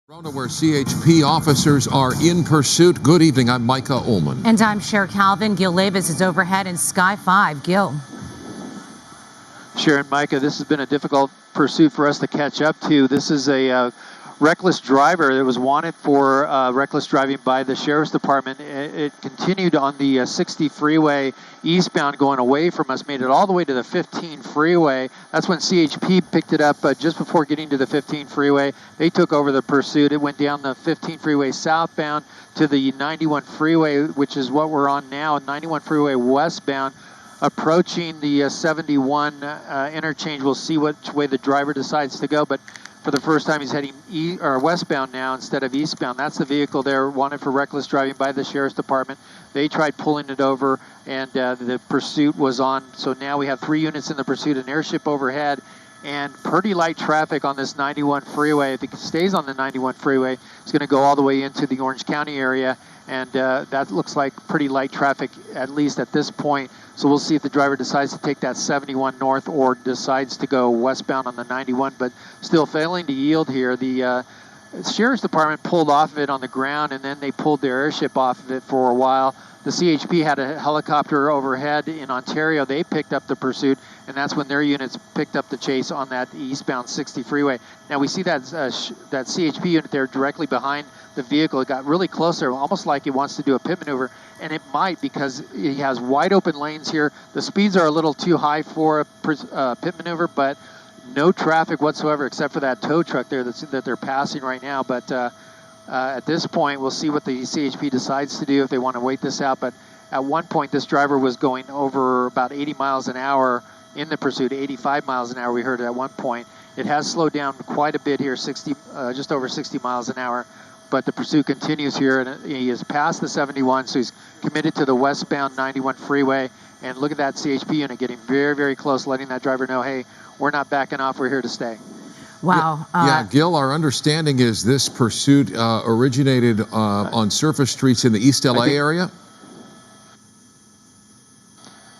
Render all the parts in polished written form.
Where CHP officers are in pursuit. Good evening, I'm Micah Ullman. And I'm Cher Calvin. Gil Levis is overhead in Sky 5. Gil. Cher and Micah, this has been a difficult pursuit for us to catch up to. This is a reckless driver that was wanted for reckless driving by the Sheriff's Department. It continued on the 60 freeway eastbound going away from us, made it all the way to the 15 freeway. That's when CHP picked it up just before getting to the 15 freeway. They took over the pursuit. It went down the 15 freeway southbound to the 91 freeway, which is what we're on now, 91 freeway westbound. Approaching the 71 interchange, we'll see which way the driver decides to go, but for the first time he's heading westbound now instead of eastbound. That's the vehicle there wanted for reckless driving by the Sheriff's Department. They tried pulling it over and the pursuit was on. So now we have 3 units in the pursuit, an airship overhead, and pretty light traffic on this 91 freeway. If it stays on the 91 freeway, it's going to go all the way into the Orange County area, and that looks like pretty light traffic, at least at this point. So we'll see if the driver decides to take that 71 north or decides to go westbound on the 91, but still failing to yield here. The Sheriff's Department pulled off of it on the ground, and then they pulled their airship off of it for a while. The CHP had a helicopter overhead in Ontario. They picked up the pursuit, and that's when their units picked up the chase on that eastbound 60 freeway. Now we see that that CHP unit there directly behind the vehicle. It got really close there, almost like it wants to do a pit maneuver, and it might because it has wide open lanes here. The speeds are a little too high for a pit maneuver, but no traffic whatsoever except for that tow truck there that they're passing right now. But at this point, we'll see what the CHP decides to do if they want to wait this out. But at one point, this driver was going over about 80 miles an hour in the pursuit, 85 miles an hour, we heard at one point. It has slowed down quite a bit here, just over 60 miles an hour. But the pursuit continues here, and he is past the 71, so he's committed to the westbound 91 freeway. And look at that CHP unit getting very, very close, letting that driver know, hey, we're not backing off, we're here to stay. Wow. Yeah, Gil, our understanding is this pursuit originated on surface streets in the East LA area?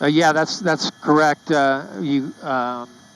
Yeah, that's correct.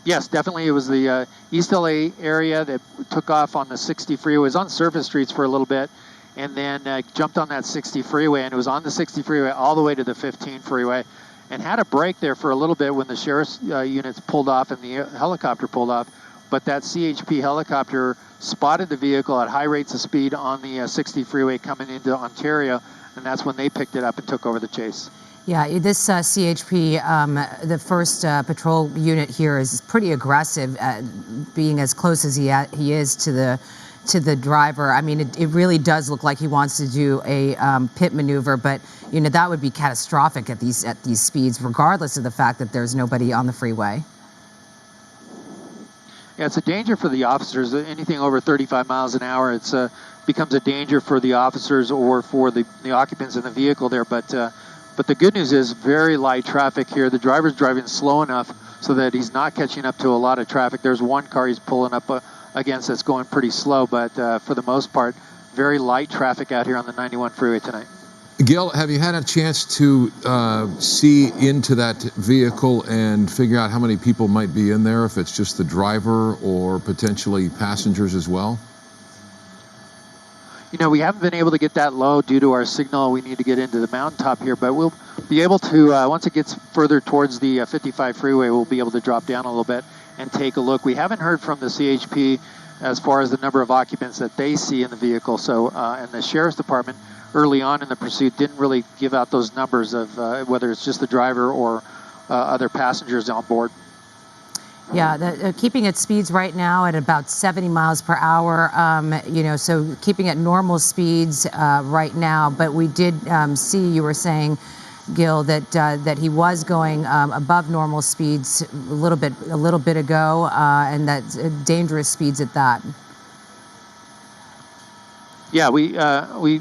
Yes, definitely. It was the East LA area that took off on the 60 freeway. It was on surface streets for a little bit, and then jumped on that 60 freeway, and it was on the 60 freeway all the way to the 15 freeway, and had a break there for a little bit when the sheriff's units pulled off and the helicopter pulled off. But that CHP helicopter spotted the vehicle at high rates of speed on the 60 freeway coming into Ontario, and that's when they picked it up and took over the chase. Yeah, this CHP, the first patrol unit here is pretty aggressive, being as close as he is to the driver. I mean, it really does look like he wants to do a pit maneuver, but you know that would be catastrophic at these speeds, regardless of the fact that there's nobody on the freeway. Yeah, it's a danger for the officers. Anything over 35 miles an hour, it's becomes a danger for the officers or for the occupants in the vehicle there. But the good news is very light traffic here. The driver's driving slow enough so that he's not catching up to a lot of traffic. There's one car he's pulling up against that's going pretty slow, but for the most part, very light traffic out here on the 91 freeway tonight. Gil, have you had a chance to see into that vehicle and figure out how many people might be in there, if it's just the driver or potentially passengers as well? You know, we haven't been able to get that low due to our signal. We need to get into the mountaintop here, but we'll be able to, once it gets further towards the 55 freeway, we'll be able to drop down a little bit and take a look. We haven't heard from the CHP as far as the number of occupants that they see in the vehicle. So, and the Sheriff's Department early on in the pursuit didn't really give out those numbers of whether it's just the driver or other passengers on board. Yeah, keeping its speeds right now at about 70 miles per hour, you know, so keeping at normal speeds right now. But we did see, you were saying, Gil, that he was going above normal speeds a little bit ago, and that's dangerous speeds at that. Yeah, we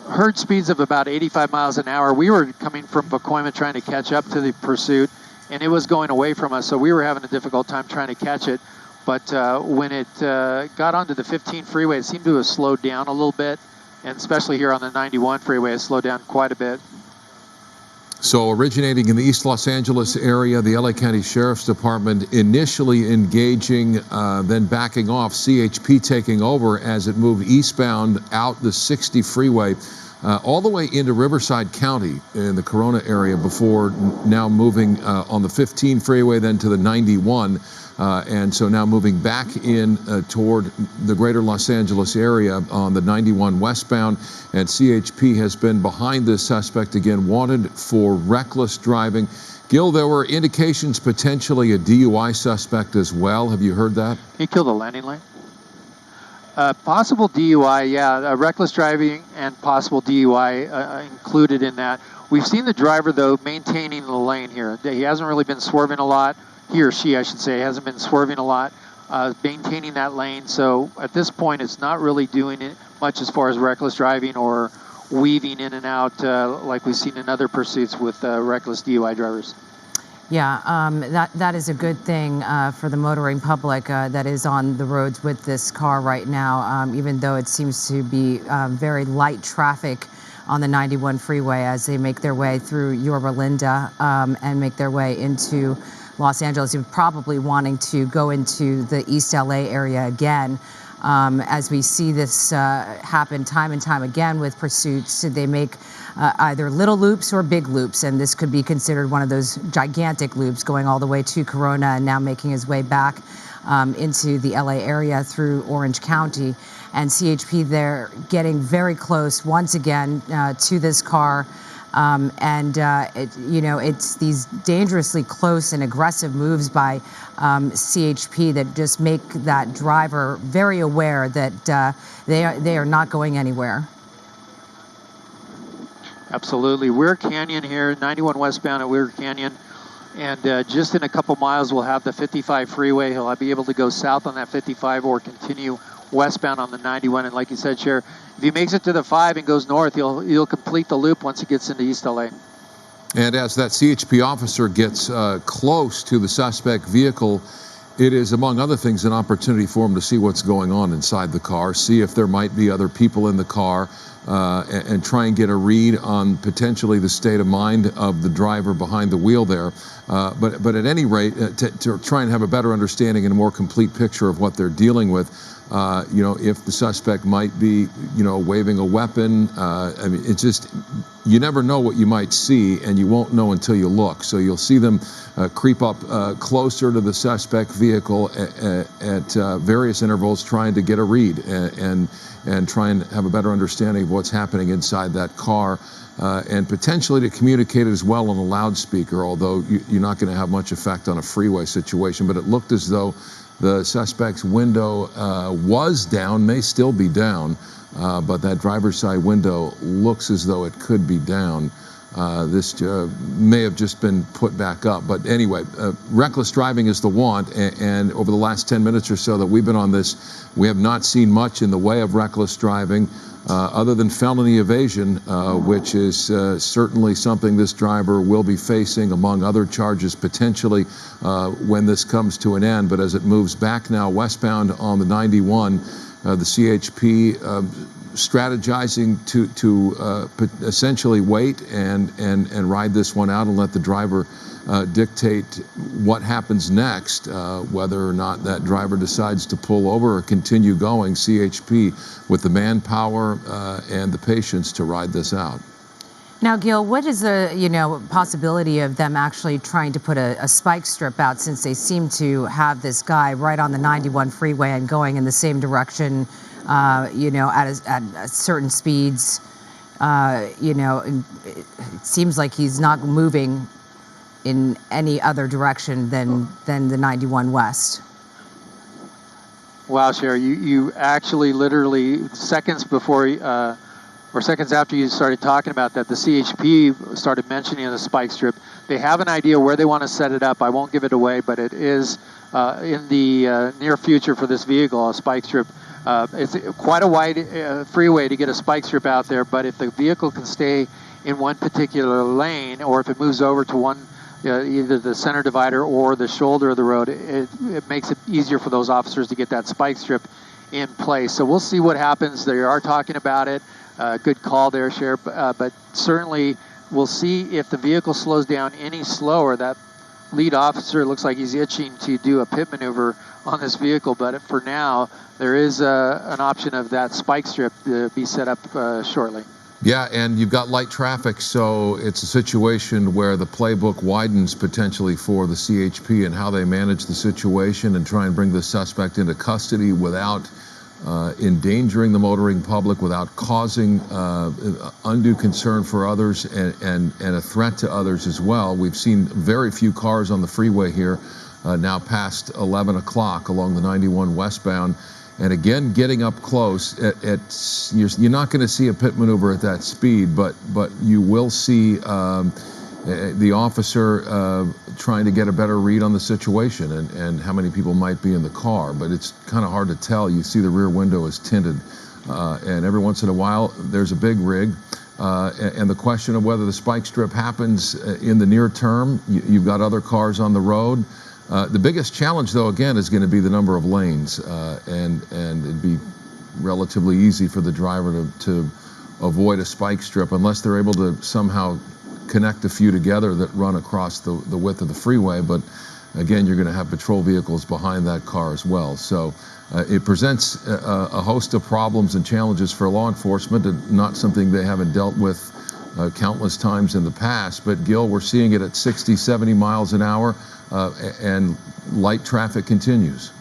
heard speeds of about 85 miles an hour. We were coming from Pacoima trying to catch up to the pursuit, and it was going away from us, so we were having a difficult time trying to catch it. But when it got onto the 15 freeway, it seemed to have slowed down a little bit, and especially here on the 91 freeway, it slowed down quite a bit. So originating in the East Los Angeles area, the LA County Sheriff's Department initially engaging, then backing off, CHP taking over as it moved eastbound out the 60 freeway, all the way into Riverside County in the Corona area before now moving on the 15 freeway, then to the 91. And so now moving back in toward the greater Los Angeles area on the 91 westbound. And CHP has been behind this suspect again, wanted for reckless driving. Gil, there were indications potentially a DUI suspect as well. Have you heard that? He killed a landing light. Possible DUI, yeah, reckless driving and possible DUI included in that. We've seen the driver, though, maintaining the lane here. He hasn't really been swerving a lot. He or she, I should say, hasn't been swerving a lot, maintaining that lane. So at this point, it's not really doing it much as far as reckless driving or weaving in and out like we've seen in other pursuits with reckless DUI drivers. Yeah, that is a good thing for the motoring public that is on the roads with this car right now, even though it seems to be very light traffic on the 91 freeway as they make their way through Yorba Linda and make their way into Los Angeles. You're probably wanting to go into the East LA area again. As we see this happen time and time again with pursuits, they make either little loops or big loops, and this could be considered one of those gigantic loops going all the way to Corona and now making his way back into the LA area through Orange County. And CHP, they're getting very close once again to this car. It's these dangerously close and aggressive moves by CHP that just make that driver very aware that they are not going anywhere. Absolutely. Weir Canyon here, 91 westbound at Weir Canyon. And just in a couple miles, we'll have the 55 freeway. He'll be able to go south on that 55 or continue westbound on the 91. And like you said, Sheriff, if he makes it to the 5 and goes north, he'll complete the loop once he gets into East LA. And as that CHP officer gets close to the suspect vehicle, it is, among other things, an opportunity for him to see what's going on inside the car, see if there might be other people in the car, and try and get a read on potentially the state of mind of the driver behind the wheel there. But at any rate, to try and have a better understanding and a more complete picture of what they're dealing with. If the suspect might be, waving a weapon. I mean, it's just, you never know what you might see, and you won't know until you look. So you'll see them creep up closer to the suspect vehicle at various intervals, trying to get a read and try and have a better understanding of what's happening inside that car, and potentially to communicate as well on a loudspeaker, although you're not going to have much effect on a freeway situation. But it looked as though the suspect's window was down, may still be down, but that driver's side window looks as though it could be down. This may have just been put back up. But anyway, reckless driving is the want, and over the last 10 minutes or so that we've been on this, we have not seen much in the way of reckless driving, other than felony evasion, which is certainly something this driver will be facing, among other charges potentially, when this comes to an end. But as it moves back now westbound on the 91, the CHP strategizing to essentially wait and ride this one out and let the driver dictate what happens next, whether or not that driver decides to pull over or continue going. CHP with the manpower and the patience to ride this out. Now, Gil, what is the possibility of them actually trying to put a spike strip out, since they seem to have this guy right on the 91 freeway and going in the same direction, at certain speeds? It seems like he's not moving in any other direction than the 91 West. Wow, Sherry, you actually literally seconds before, or seconds after you started talking about that, the CHP started mentioning the spike strip. They have an idea where they want to set it up. I won't give it away, but it is in the near future for this vehicle, a spike strip. It's quite a wide freeway to get a spike strip out there, but if the vehicle can stay in one particular lane, or if it moves over to one, either the center divider or the shoulder of the road, it makes it easier for those officers to get that spike strip in place. So we'll see what happens. They are talking about it. Good call there, Sheriff. But certainly we'll see if the vehicle slows down any slower. That lead officer looks like he's itching to do a pit maneuver on this vehicle, but for now, there is an option of that spike strip to be set up shortly. Yeah, and you've got light traffic, so it's a situation where the playbook widens potentially for the CHP and how they manage the situation and try and bring the suspect into custody without endangering the motoring public, without causing undue concern for others and a threat to others as well. We've seen very few cars on the freeway here now past 11 o'clock along the 91 westbound. And again, getting up close, you're not going to see a pit maneuver at that speed, but you will see the officer trying to get a better read on the situation and how many people might be in the car. But it's kind of hard to tell. You see the rear window is tinted, and every once in a while there's a big rig. And the question of whether the spike strip happens in the near term, you've got other cars on the road. The biggest challenge, though, again, is going to be the number of lanes, and it'd be relatively easy for the driver to avoid a spike strip unless they're able to somehow connect a few together that run across the width of the freeway. But again, you're going to have patrol vehicles behind that car as well. So it presents a host of problems and challenges for law enforcement, and not something they haven't dealt with countless times in the past. But Gil, we're seeing it at 60, 70 miles an hour. And light traffic continues.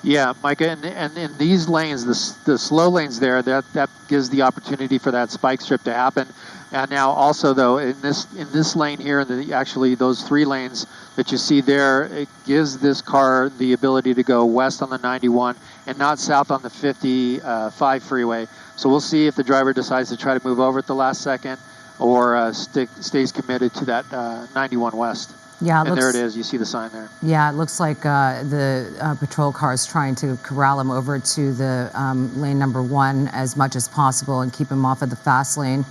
Yeah, Micah, and in these lanes, the slow lanes there, that gives the opportunity for that spike strip to happen. And now also, though, in this lane here, actually those 3 lanes that you see there, it gives this car the ability to go west on the 91 and not south on the 55 freeway. So we'll see if the driver decides to try to move over at the last second, or stays committed to that 91 West. Yeah, and there it is. You see the sign there. Yeah, it looks like the patrol car is trying to corral him over to the lane number 1 as much as possible and keep him off of the fast lane,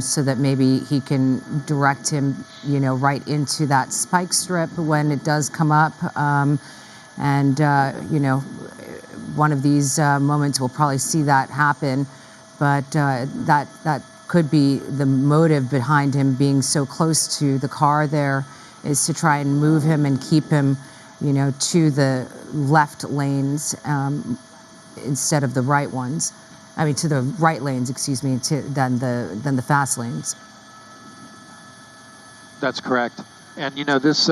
so that maybe he can direct him, right into that spike strip when it does come up. One of these moments we'll probably see that happen, but that could be the motive behind him being so close to the car there, is to try and move him and keep him, to the left lanes instead of the right ones. I mean, to the right lanes, excuse me, than the fast lanes. That's correct. And this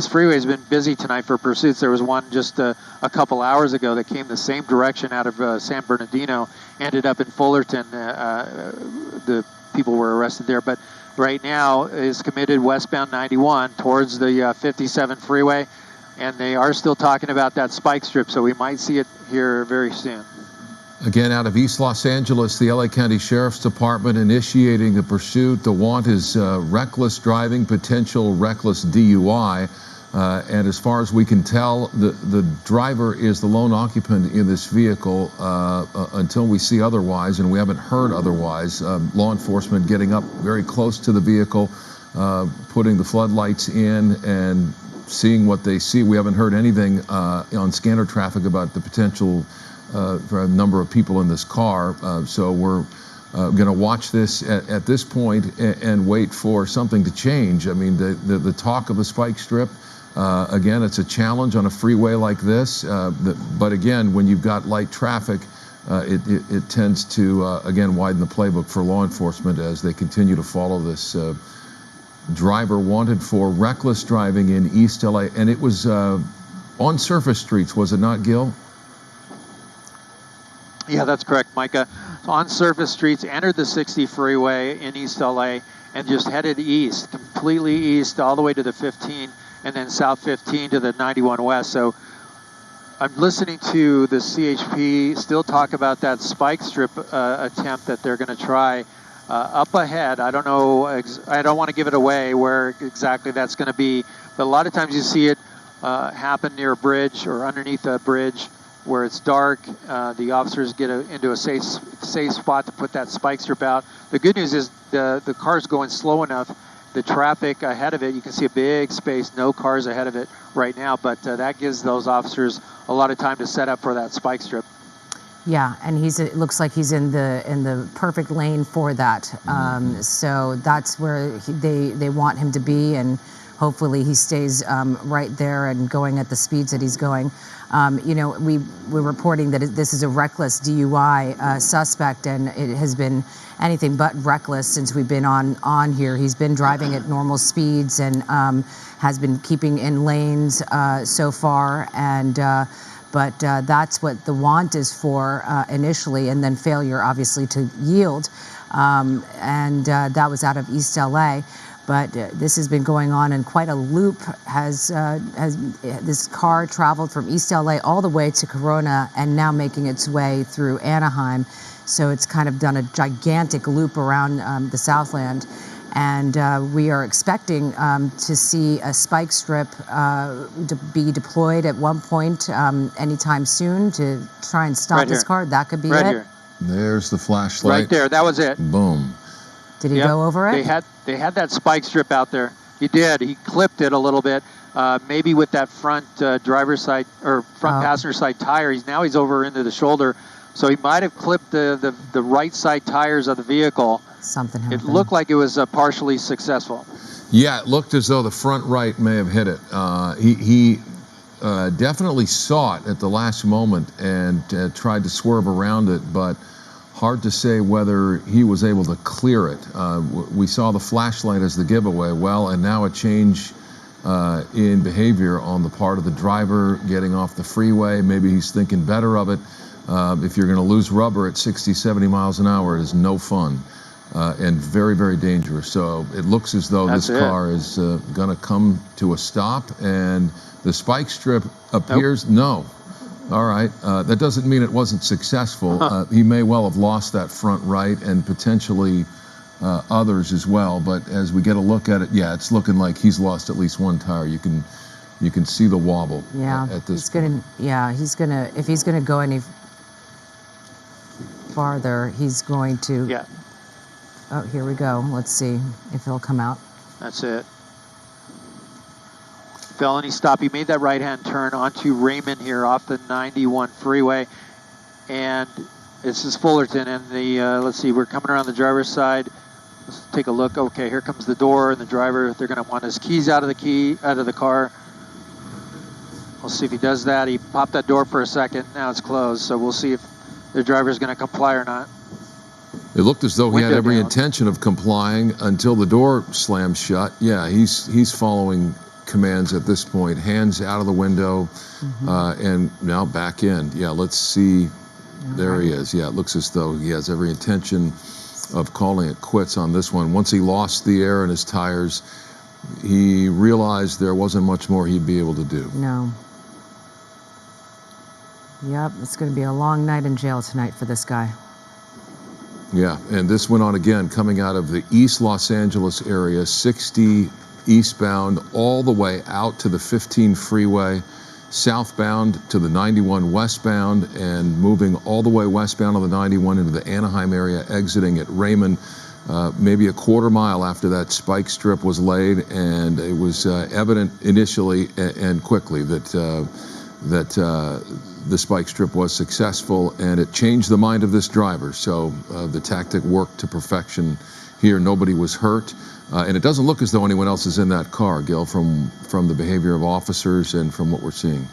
freeway has been busy tonight for pursuits. There was one just a couple hours ago that came the same direction out of San Bernardino, ended up in Fullerton. The people were arrested there, but right now is committed westbound 91 towards the 57 freeway, and they are still talking about that spike strip, so we might see it here very soon. Again, out of East Los Angeles, the LA County Sheriff's Department initiating the pursuit. The want is reckless driving, potential reckless DUI. And as far as we can tell, the driver is the lone occupant in this vehicle until we see otherwise, and we haven't heard otherwise. Law enforcement getting up very close to the vehicle, putting the floodlights in and seeing what they see. We haven't heard anything on scanner traffic about the potential for a number of people in this car. So we're going to watch this at this point and wait for something to change. I mean, the talk of the spike strip, again, it's a challenge on a freeway like this. But again, when you've got light traffic, it tends to, again, widen the playbook for law enforcement as they continue to follow this driver wanted for reckless driving in East LA. And it was on surface streets, was it not, Gil? Yeah, that's correct, Micah. So on surface streets, entered the 60 freeway in East LA and just headed east, completely east, all the way to the 15, and then South 15 to the 91 West. So I'm listening to the CHP still talk about that spike strip attempt that they're going to try up ahead. I don't know, I don't want to give it away where exactly that's going to be, but a lot of times you see it happen near a bridge or underneath a bridge where it's dark. The officers get into a safe spot to put that spike strip out. The good news is the car's going slow enough. The traffic ahead of it, you can see a big space, no cars ahead of it right now, but that gives those officers a lot of time to set up for that spike strip. Yeah, and it looks like he's in the perfect lane for that. So that's where they want him to be, and hopefully he stays right there and going at the speeds that he's going. You know, we're reporting that this is a reckless DUI suspect, and it has been anything but reckless since we've been on here. He's been driving at normal speeds and has been keeping in lanes so far, and but that's what the want is for initially, and then failure obviously to yield, and that was out of East LA. But this has been going on in quite a loop. Has this car traveled from East LA all the way to Corona and now making its way through Anaheim? So it's kind of done a gigantic loop around the Southland. And we are expecting to see a spike strip to be deployed at one point anytime soon to try and stop this car. That could be it. Here. There's the flashlight. Right there. That was it. Boom. Did he go over it? They had that spike strip out there. He did. He clipped it a little bit. Maybe with that front driver's side or front passenger side tire. He's over into the shoulder. So he might have clipped the right side tires of the vehicle. Something happened. It looked like it was partially successful. Yeah, it looked as though the front right may have hit it. He definitely saw it at the last moment and tried to swerve around it, but hard to say whether he was able to clear it. We saw the flashlight as the giveaway. Well, and now a change in behavior on the part of the driver getting off the freeway. Maybe he's thinking better of it. If you're going to lose rubber at 60, 70 miles an hour, it is no fun and very, very dangerous. So it looks as though this car is going to come to a stop, and the spike strip appears, no. All right, that doesn't mean it wasn't successful. He may well have lost that front right and potentially others as well. But as we get a look at it, yeah, it's looking like he's lost at least one tire. You can see the wobble. Yeah, at this point. he's gonna if he's gonna go any farther, he's going to. Yeah. Oh, here we go. Let's see if he'll come out. That's it. Felony stop. He made that right-hand turn onto Raymond here off the 91 freeway, and this is Fullerton. And the let's see, we're coming around the driver's side. Let's take a look. Okay, here comes the door, and the driver. They're going to want his keys out of the car. We'll see if he does that. He popped that door for a second. Now it's closed, so we'll see if the driver's going to comply or not. It looked as though he had every intention of complying until the door slammed shut. Yeah, he's following commands at this point. Hands out of the window, and now back in. Yeah, let's see. There he is. Yeah, it looks as though he has every intention of calling it quits on this one. Once he lost the air in his tires, he realized there wasn't much more he'd be able to do. No. Yep, it's going to be a long night in jail tonight for this guy. Yeah, and this went on again, coming out of the East Los Angeles area, 60 eastbound, all the way out to the 15 freeway, southbound to the 91 westbound, and moving all the way westbound on the 91 into the Anaheim area, exiting at Raymond, maybe a quarter mile after that spike strip was laid, and it was evident initially and quickly that the spike strip was successful, and it changed the mind of this driver. So the tactic worked to perfection here. Nobody was hurt, and it doesn't look as though anyone else is in that car, Gil, from the behavior of officers and from what we're seeing.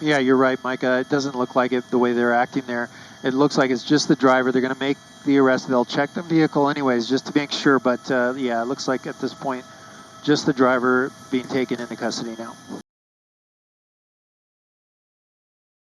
Yeah, you're right, Micah. It doesn't look like it the way they're acting there. It looks like it's just the driver. They're going to make the arrest. They'll check the vehicle anyways just to make sure, but yeah, it looks like at this point just the driver being taken into custody now.